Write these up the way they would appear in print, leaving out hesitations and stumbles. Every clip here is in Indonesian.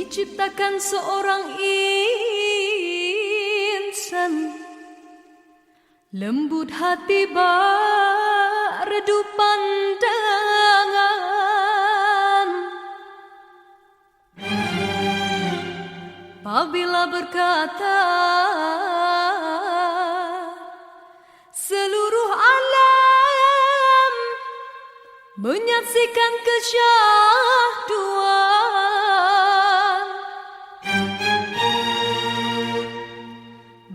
diciptakan seorang insan, lembut hati bak redup pandangan. Apabila berkata seluruh alam menyaksikan kesyahduan,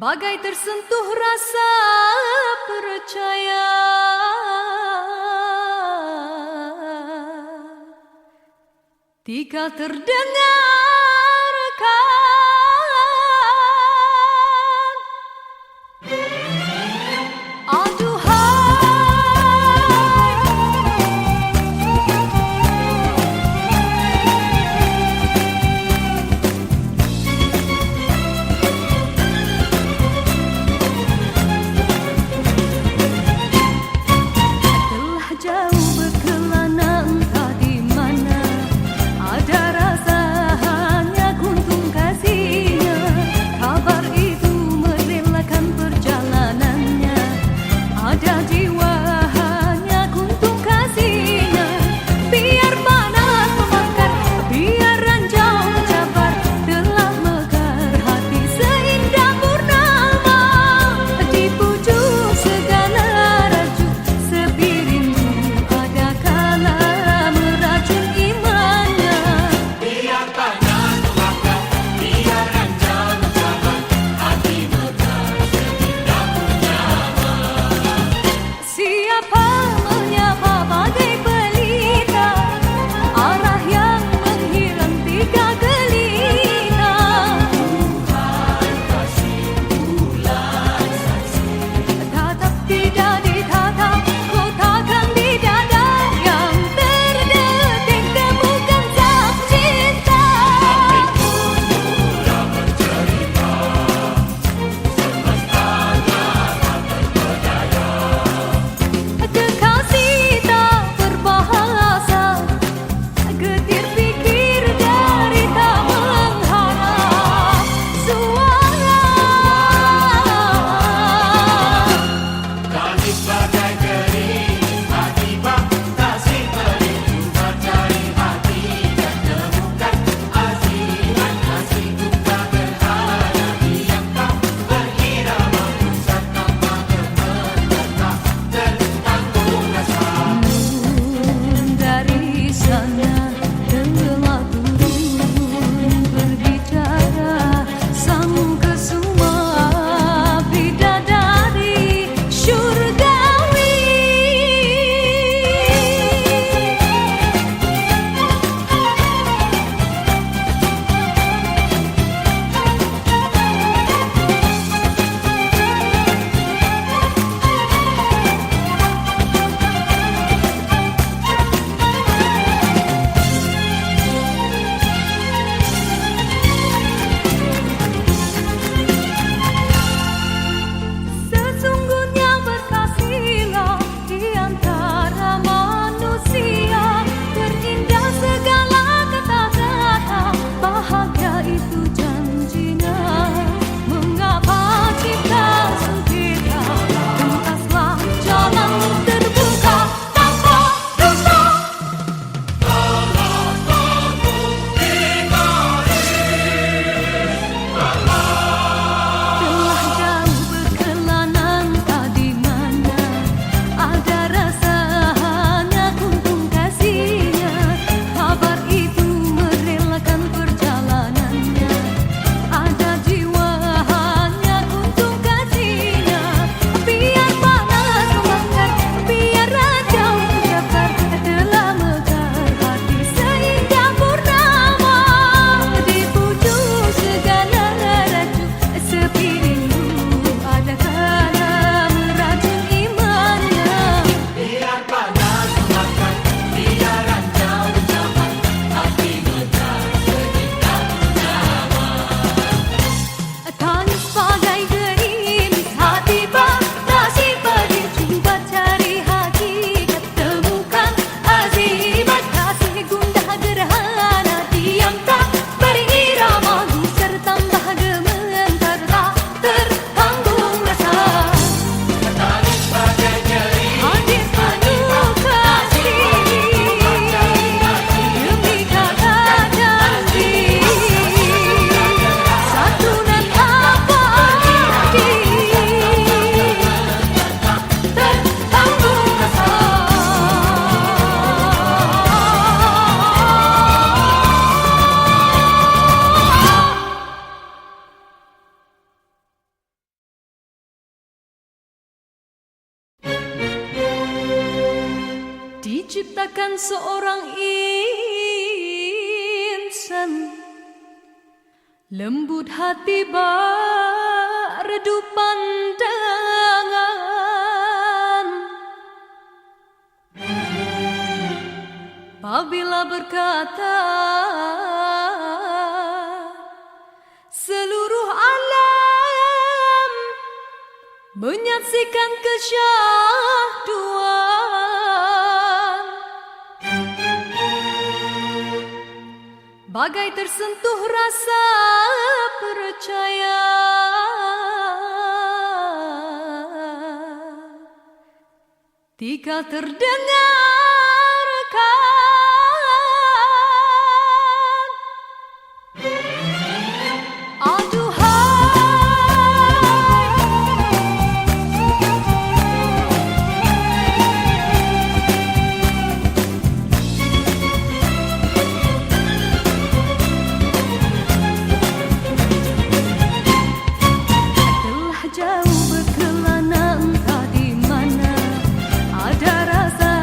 bagai tersentuh rasa percaya. Tika terdengarkan jauh berkelana entah di mana ada rasa menciptakan seorang insan lembut hati redup pandangan. Apabila berkata seluruh alam menyaksikan kesyahduan, bagai tersentuh rasa percaya. Tika terdengarkan, telah jauh berkelana entah di mana ada rasa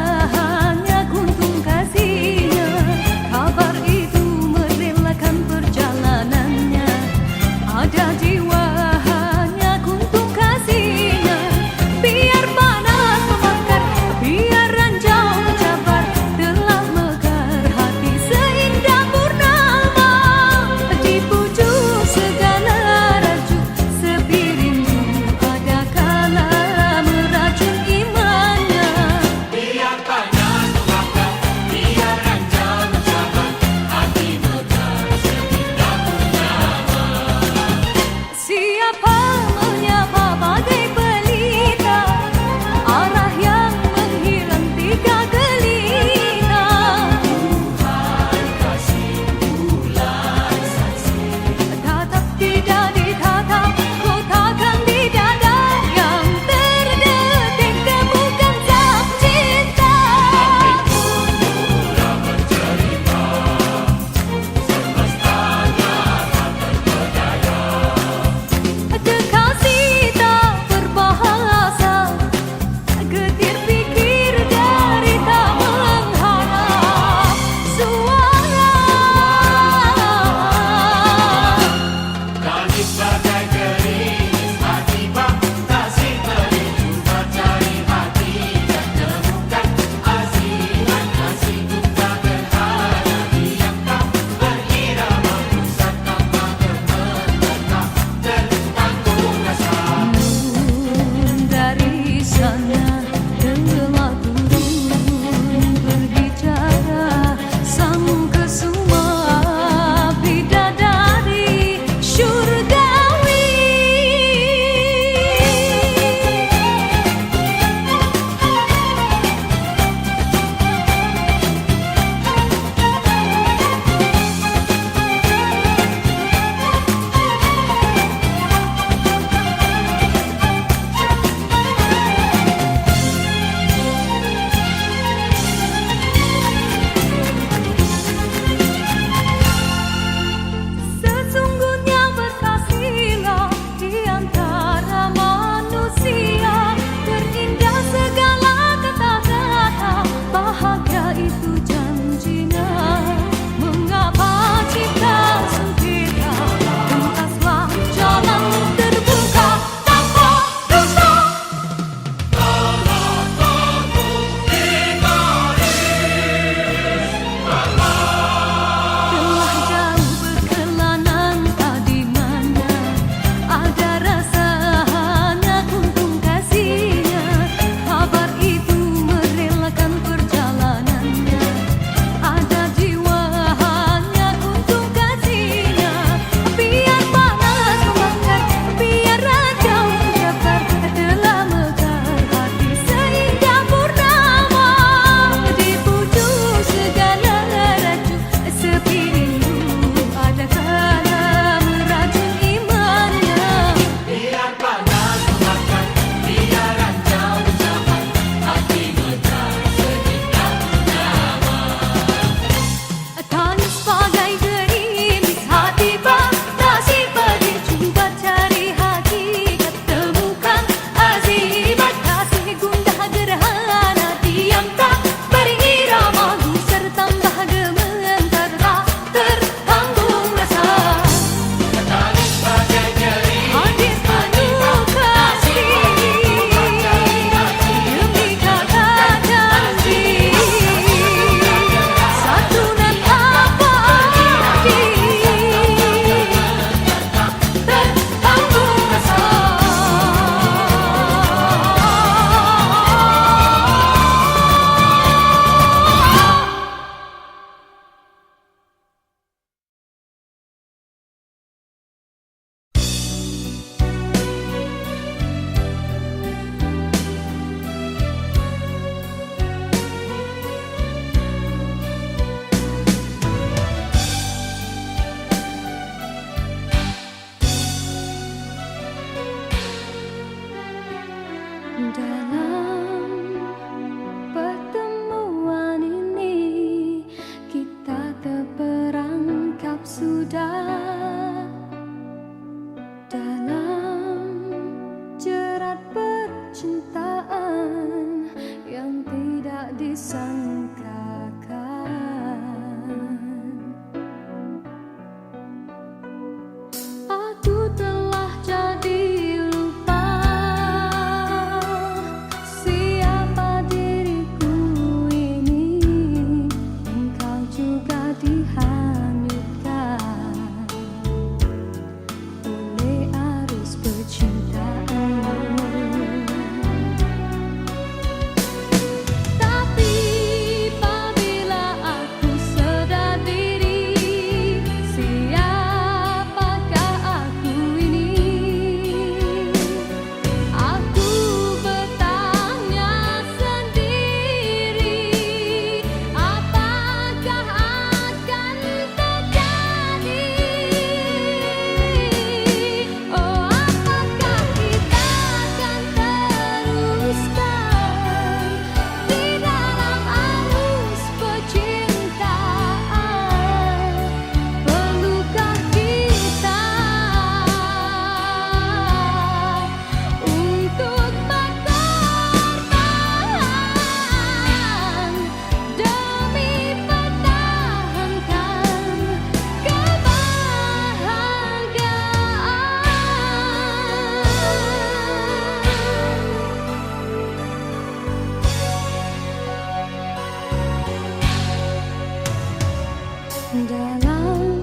Dalam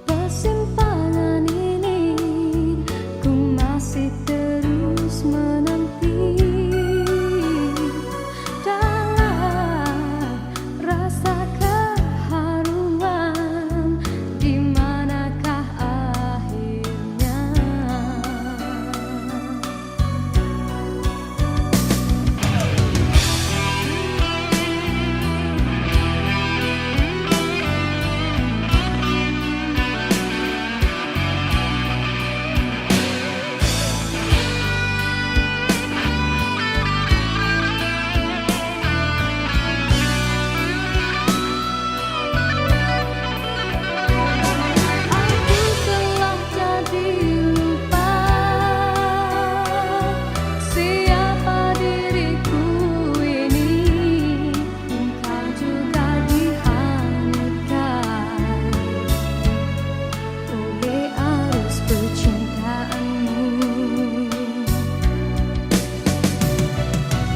persimpangan ini ku masih terus menanti dalam rasa keharuan, di manakah akhirnya. Aku telah jadi lupa siapa diriku ini. Engkau juga dihanyutkan oleh arus percintaanmu.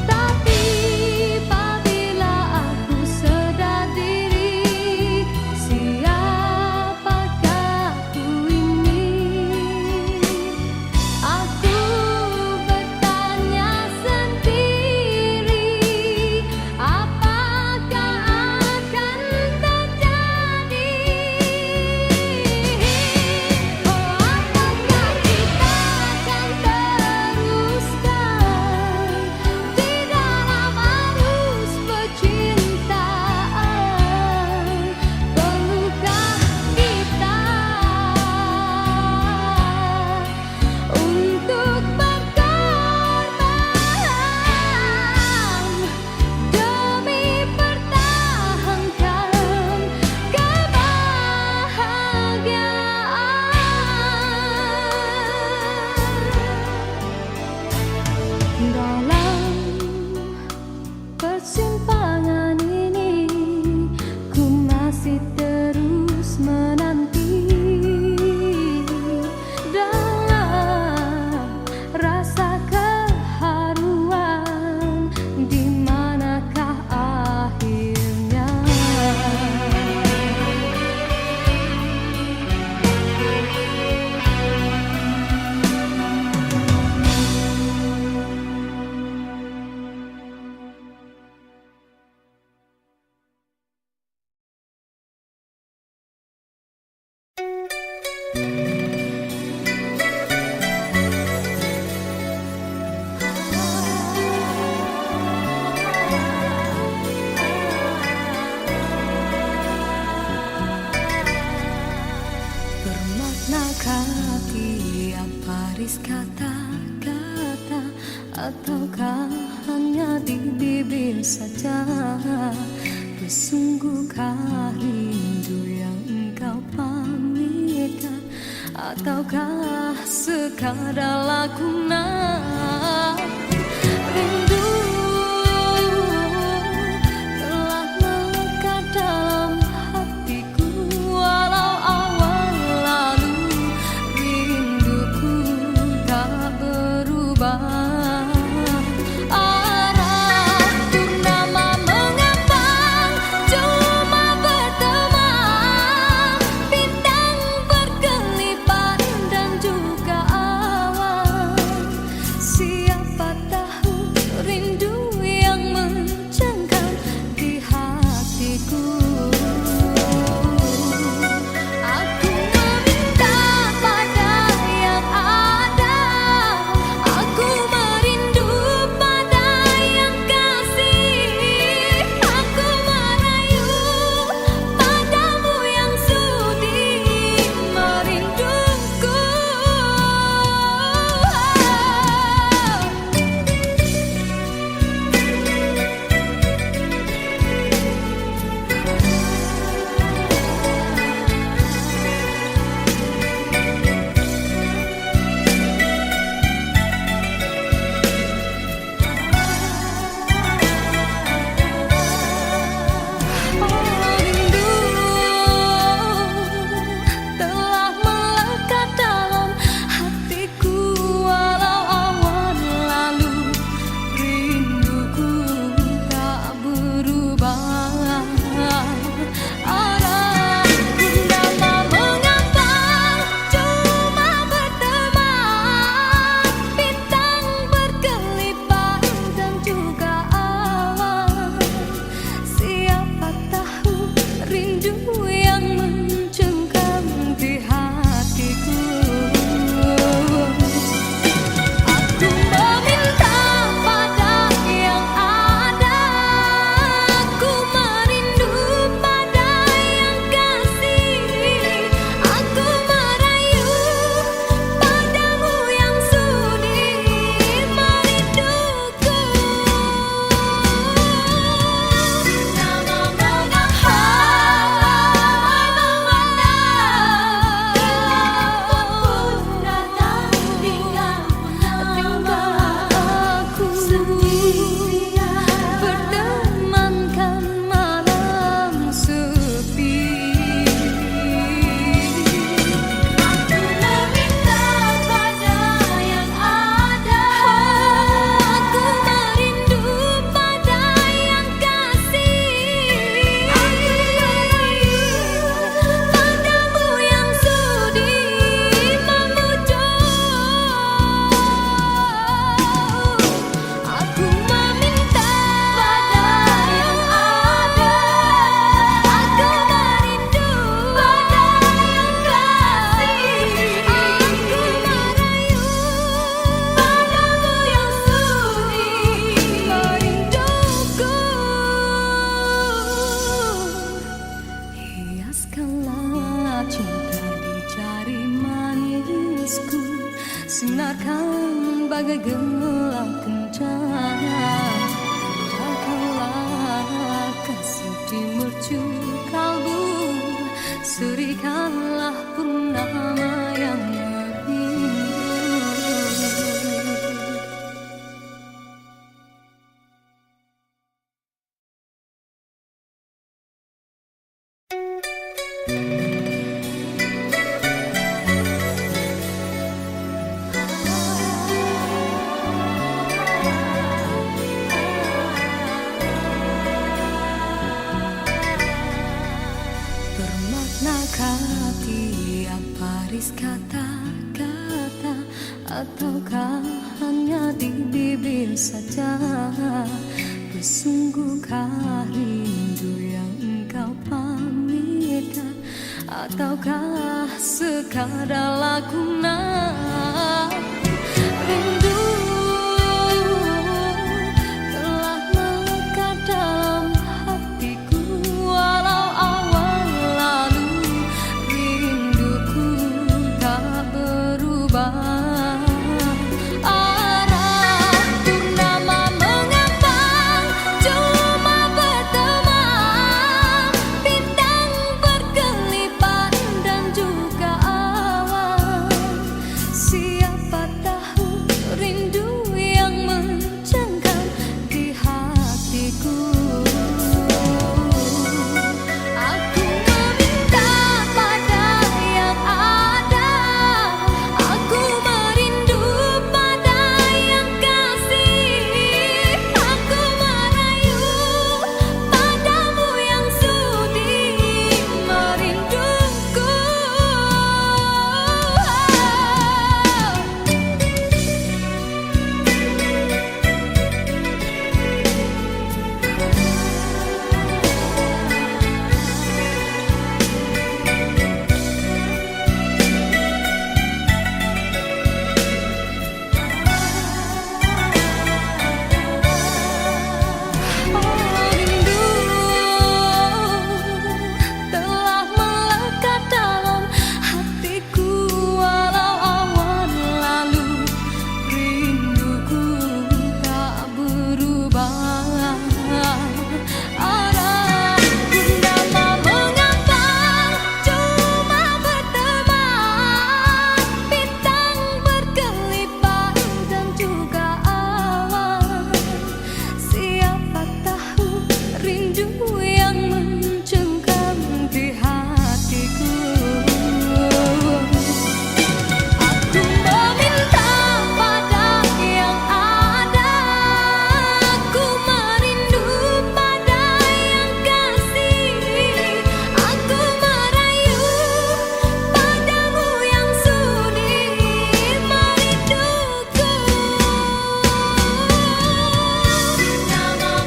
Tapi apabila aku sedar diri, siapakah ku ini? Aku bertanya sendiri, apakah akan terjadi? Oh, apakah kita akan teruskan di dalam arus percintaan? Perlukah kita untuk berkorban demi pertahankan kebahagiaan? Dalam persimpangan ini ku masih terus menanti dalam rasa keharuan, di manakah akhirnya. Bermaknakah tiap baris kata-kata, ataukah hanya di bibir saja? Bersungguhkah rindu yang engkau pamitkan, ataukah sekadar lakonan? Rindu telah melekat dalam hatiku, walau awal lalu rinduku tak berubah. Arah purnama mengambang, cuma berteman, bintang berkelipat dan juga awan. Siapa tahu Sinarkan bagai gemerlap kencana, datanglah kasih di mercu kalbu, serikanlah purnama yang merindu. Bermaknakah tiap baris kata-kata, ataukah hanya di bibir saja? Bersungguhkah rindu yang engkau pamitkan, ataukah sekadar lakonan? Rindu telah melekat dalam hatiku, walau awal lalu rinduku tak berubah. Arah purnama mengambang, cuma berteman, bintang berkelipat dan juga awan. Siapa tahu rindu yang mencengkam di hatiku. Aku meminta pada yang ada, aku merindu pada yang kasih, aku merayu padamu yang sudi merinduku. Rindu telah melekat dalam hatiku, walau awan lalu rinduku tak berubah. Arah purnama mengambang, cuma berteman, bintang berkelipat dan juga awan. Siapa tahu rindu yang mencengkam di hatiku. Aku meminta pada yang ada, aku merindu pada yang kasih, aku merayu padamu yang sudi merinduku. Nama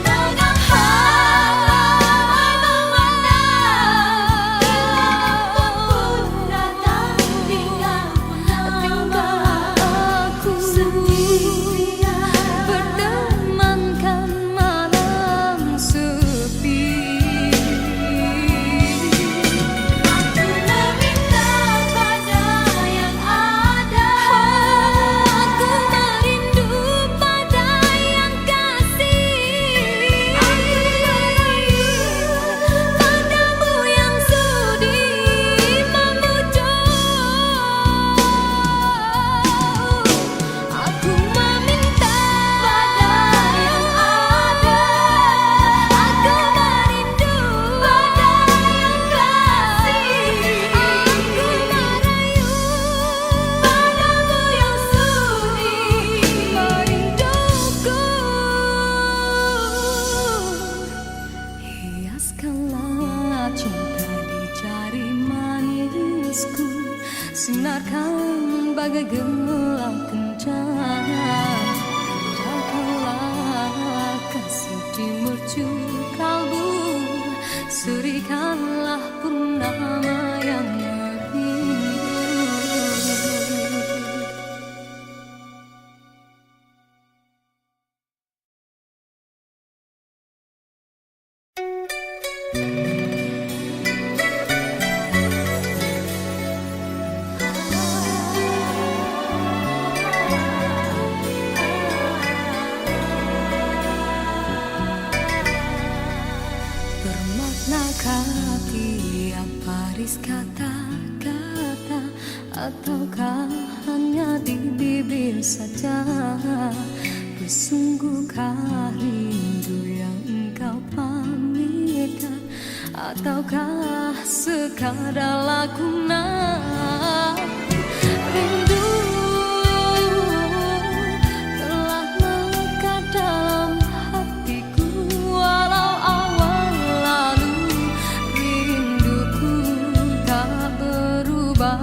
aku bertemankan malam sepi. Aku meminta pada yang ada, aku merindu pada yang kasih, aku merayu padamu yang sudi memujuk. Aku meminta pada yang ada, aku merindu pada yang kasih, aku merayu padamu yang sudi merinduku. Hiaskanlah cinta di jari manisku, sinarkan bagai gemerlap kencana, datanglah kasih di mercu kalbu, serikanlah purnama yang merindu. Apakah tiap baris kata-kata, ataukah hanya di bibir saja? Sesungguhkah rindu yang engkau pamitkan, ataukah sekadar lakonan? Rindu telah melekat dalam hatiku, walau awal lalu rinduku tak berubah.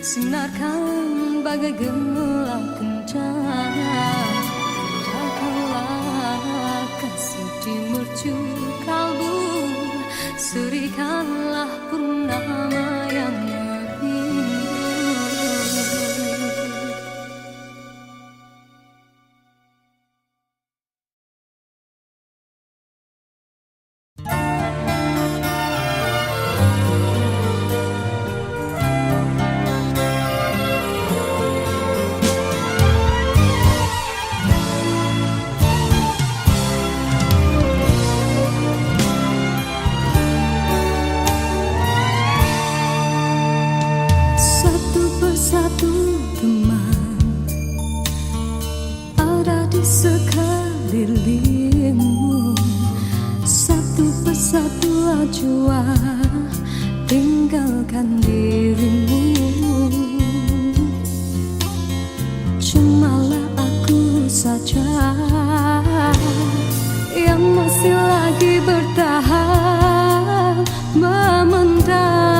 Sinarkan bagai gelang kencana, indahkanlah kasih di mercu kalbu, serikanlah purnama yang merindu. Satu teman ada di sekelilingmu, satu persatu jua tinggalkan dirimu. Cumalah aku saja yang masih lagi bertahan memendam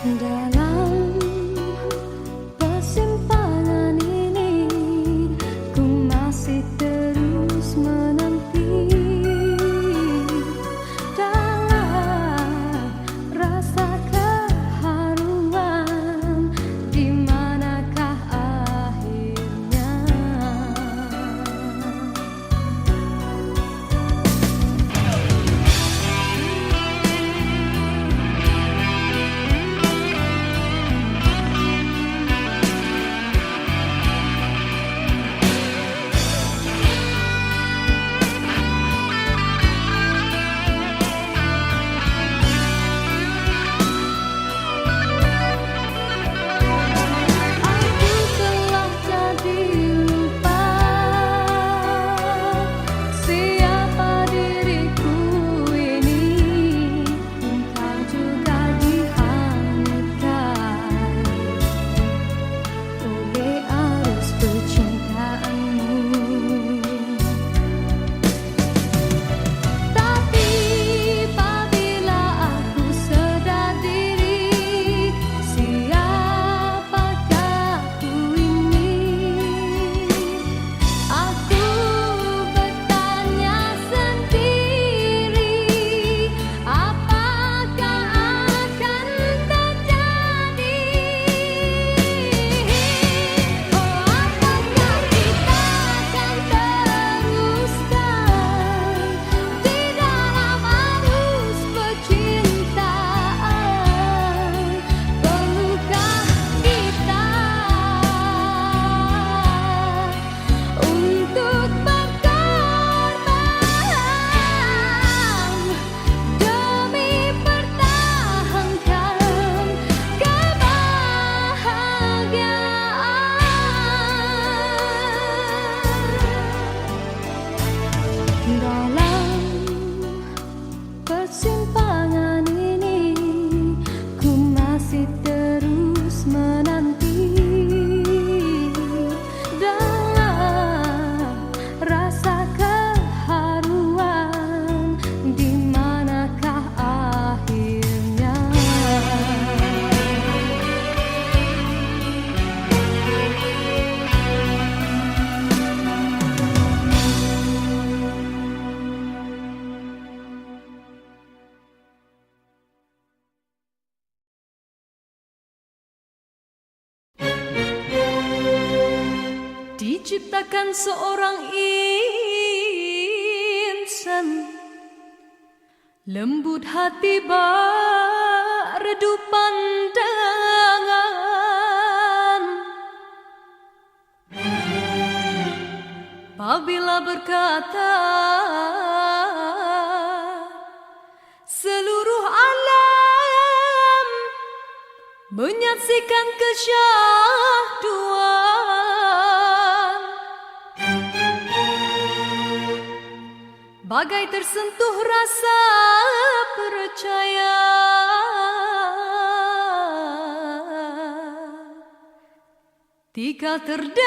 Dalam persimpangan ini ku masih terus menanti dalam rasa keharuan, di manakah akhirnya. Aku telah jadi lupa siapa diriku ini. Engkau juga dihanyutkan oleh arus percintaanmu. Tapi apabila aku sadar diri, siapakah aku ini? Aku bertanya sendiri, apakah akan terjadi? Oh, apakah kita akan teruskan di dalam arus percintaan? Perlukah kita untuk berkorban demi pertahankan kebahagiaan? Dalam persimpangan ini ku masih terus menanti dalam rasa keharuan, di manakah akhirnya. Diciptakan seorang insan, lembut hati redup pandangan. Apabila berkata seluruh alam menyaksikan kesyahduan, bagai tersentuh rasa percaya. Tika terdengarkan,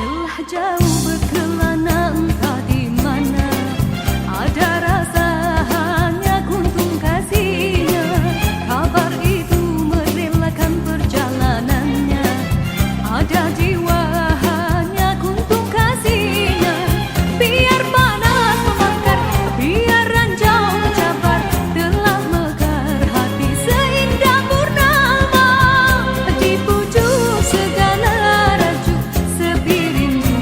telah jauh berkelana entah di mana, ada rasa hanya kuntung kasihnya. Kabar itu merelakan perjalanannya, ada jiwa hanya kuntung kasihnya. Biar panas membakar, biar ranjau mencabar, telah mekar hati seindah purnama. Di pucuk segala raju sepi rindu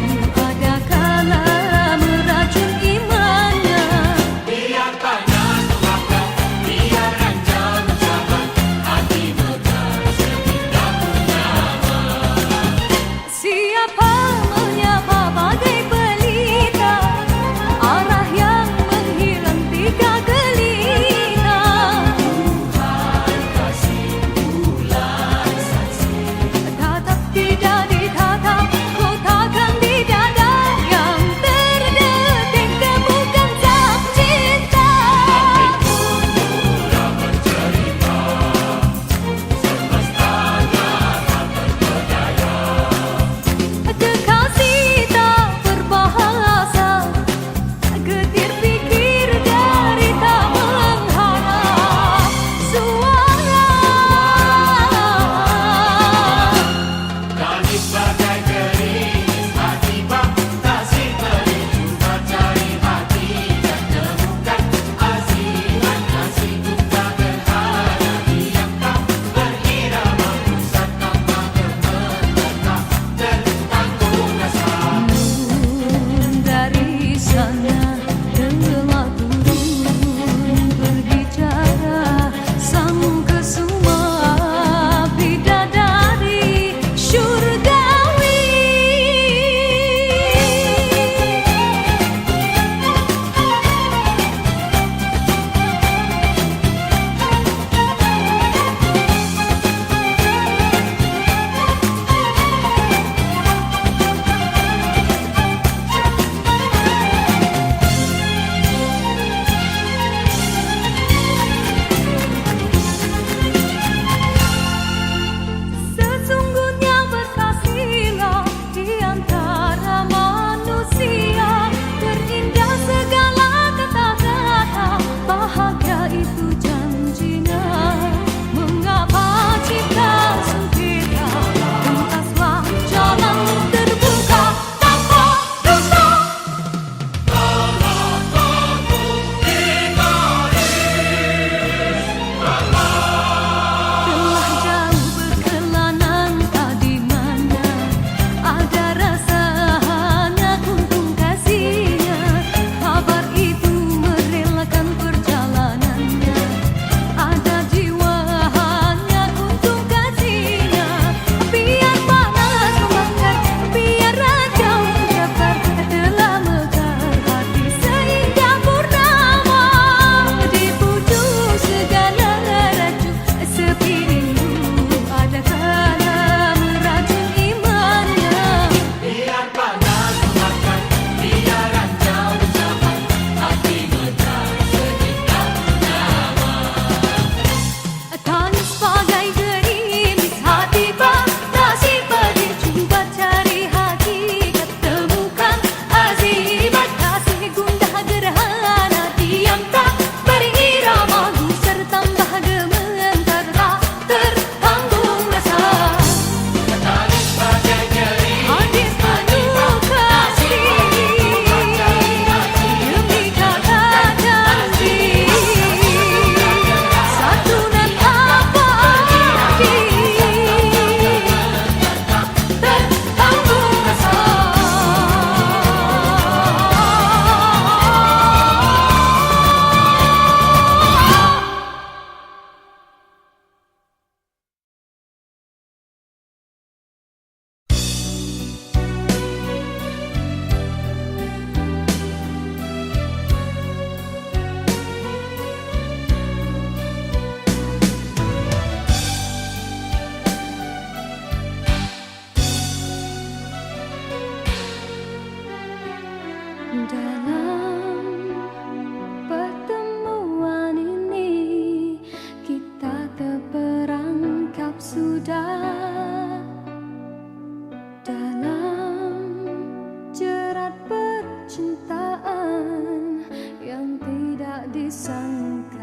disangkakan.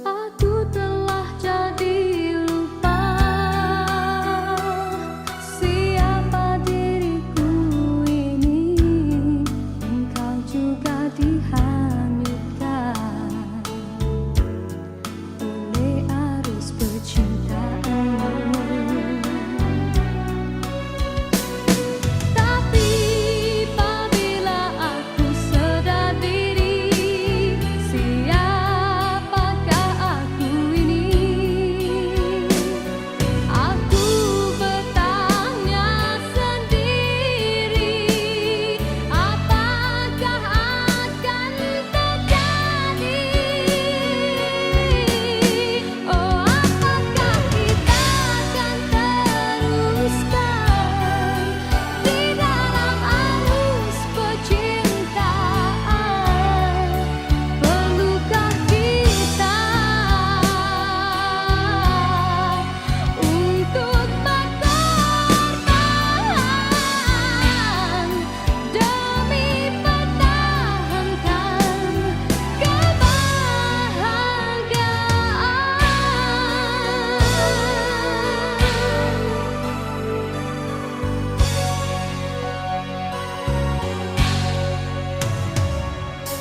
Aku telah jadi lupa siapa diriku ini. Engkau juga dihanyutkan oleh arus percintaanmu.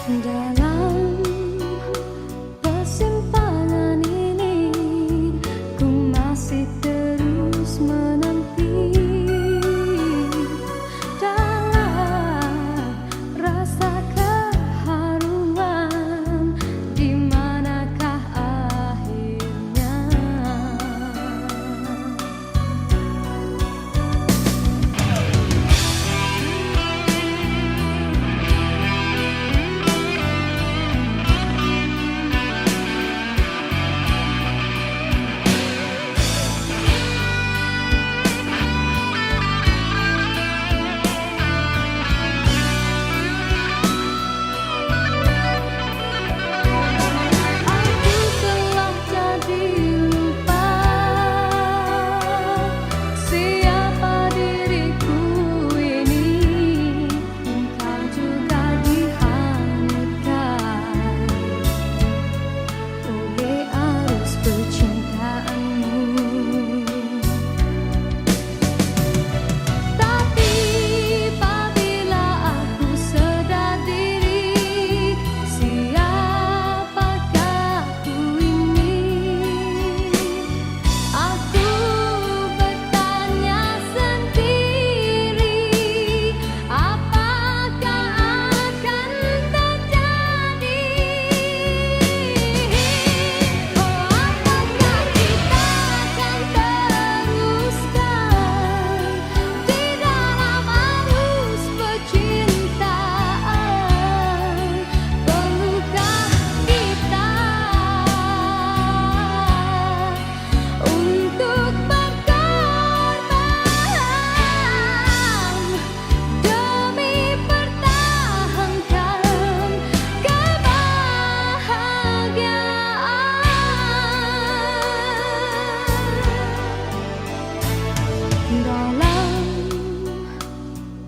Dalam persimpangan ini, ku masih terus menanti dalam rasa keharuan. Di manakah akhirnya?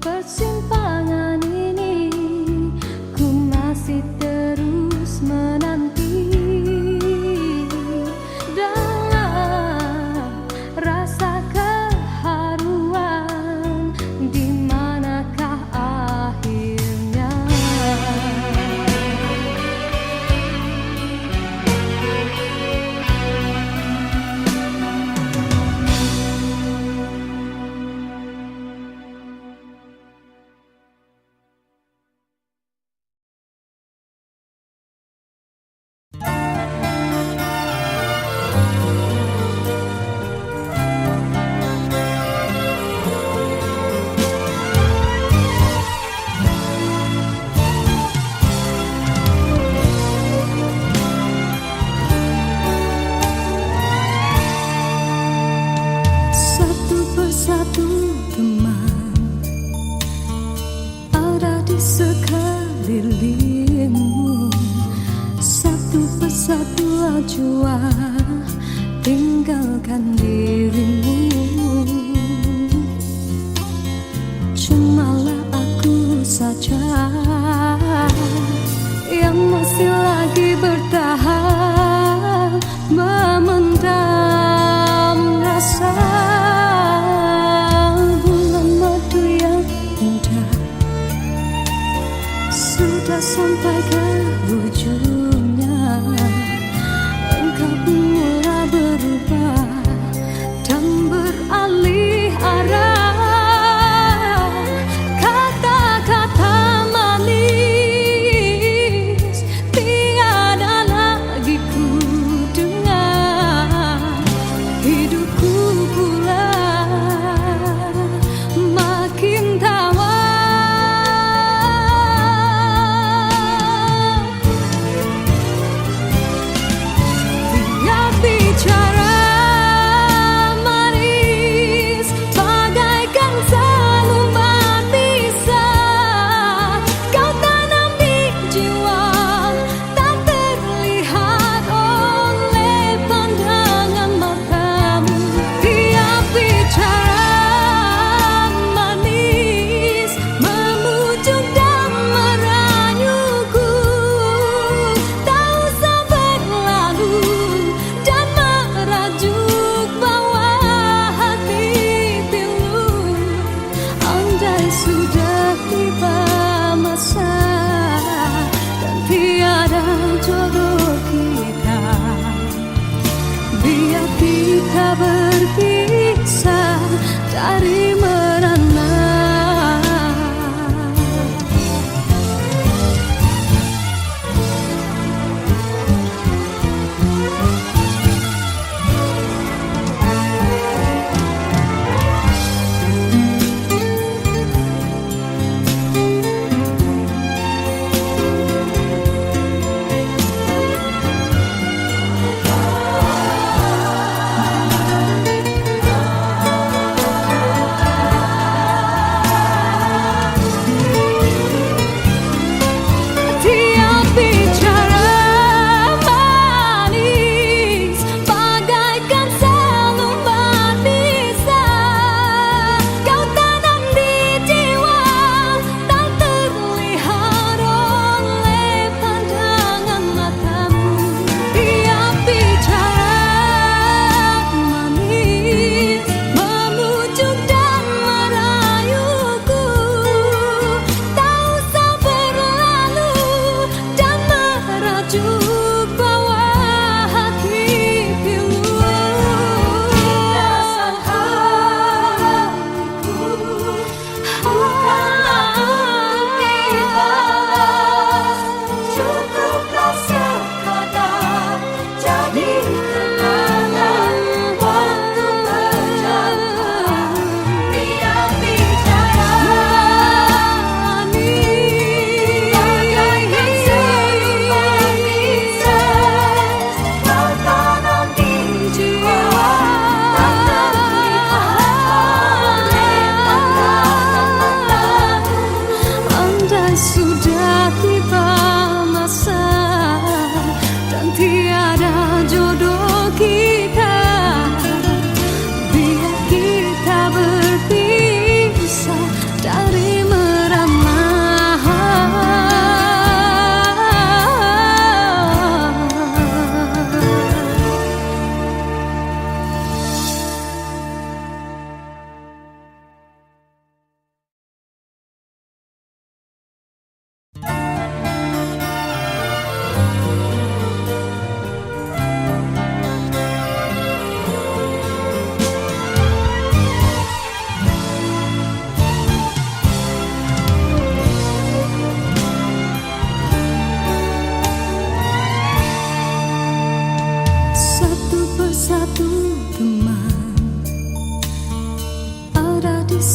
Persimpangan ini, ku masih terus menanti dalam rasa keharuan. Di manakah akhirnya? sekelilingmu, satu persatu jua tinggalkan dirimu. Cumalah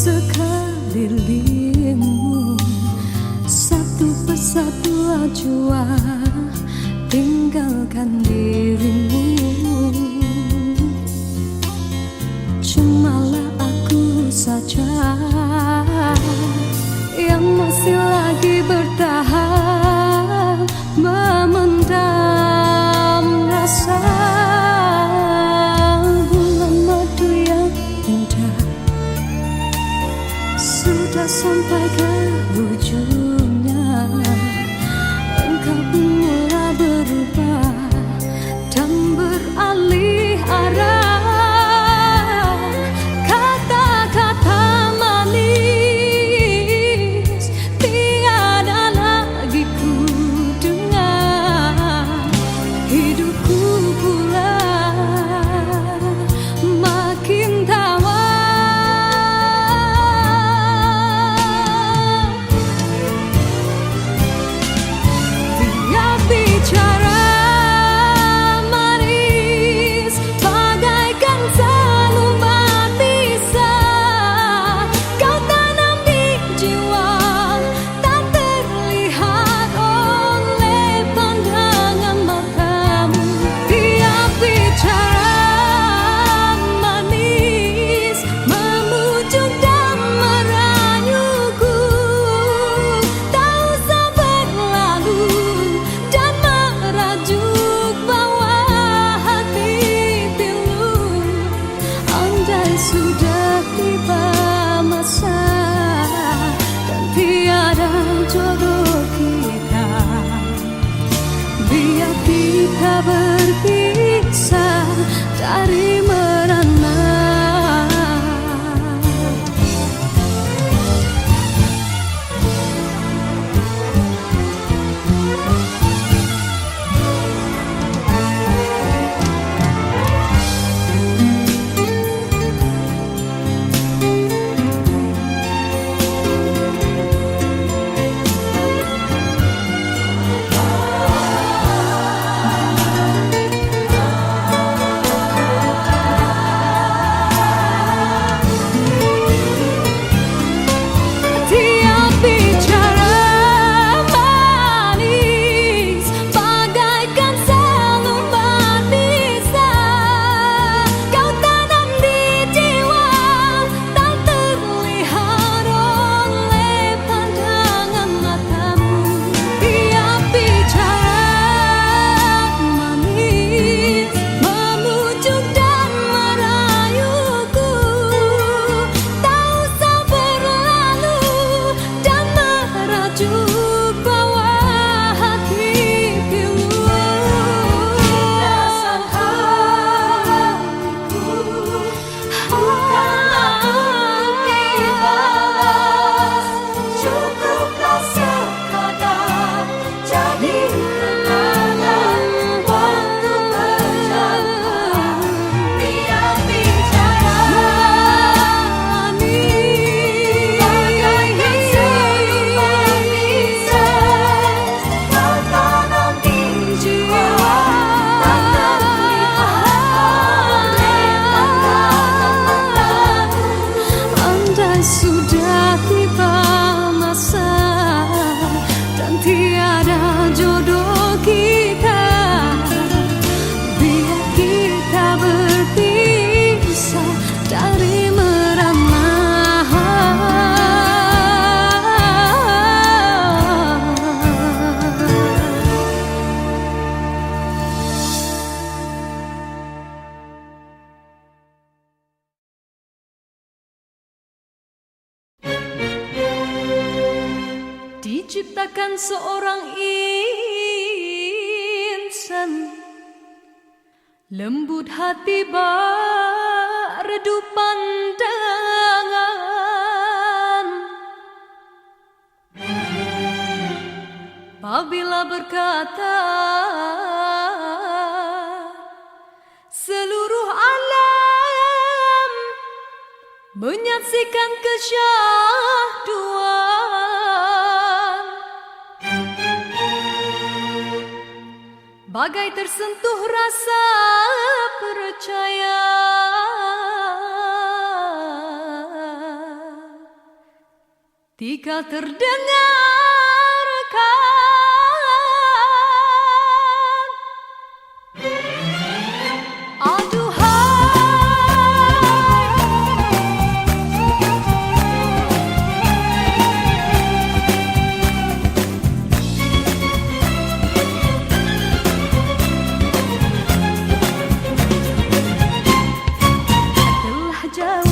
sekelilingmu, satu persatu acuah tinggalkan dirimu. Cumalah aku saja yang masih lagi bertahan, memendam rasa. Bulan madu yang indah sudah sampai ke ujungnya, engkau pun mulai berubah dan beralih arah. Kata-kata manis tiada lagi ku dengar, hidupku pula makin tawar. Tiap bicara manis bagaikan selumbat pisah, kau tanam di jiwa tak terlihat oleh pandangan matamu. Tiap bicara manis memujuk dan merayuku, tak usah berlalu dan merajuk bawa hati pilu. Andai sudah tiba masa dan tiada jodoh kita, biar kita berpisah dari merana. Tiap bicara manis bagaikan selumbat pisah, kau tanam di jiwa tak terlihat oleh pandangan matamu. Tiap bicara manis memujuk dan merayuku, tak usah berlalu dan merajuk bawa hati pilu. Rasa hatiku bukanlah untuk dibalas, cukuplah sekadar jadi kenangan waktu berjauhan. Tiap bicara manis bagaikan selumbat pisah, kau tanam di jiwa tak terlihat oleh pandangan matamu. Andai sudah tiba masa dan tiada jodoh kita, biar kita berpisah dari merana. Diciptakan seorang insan, lembut hati redup pandangan. Apabila berkata seluruh alam menyaksikan kesyahduan, bagai tersentuh rasa percaya. Tika terdengarkan aduhai. Telah jauh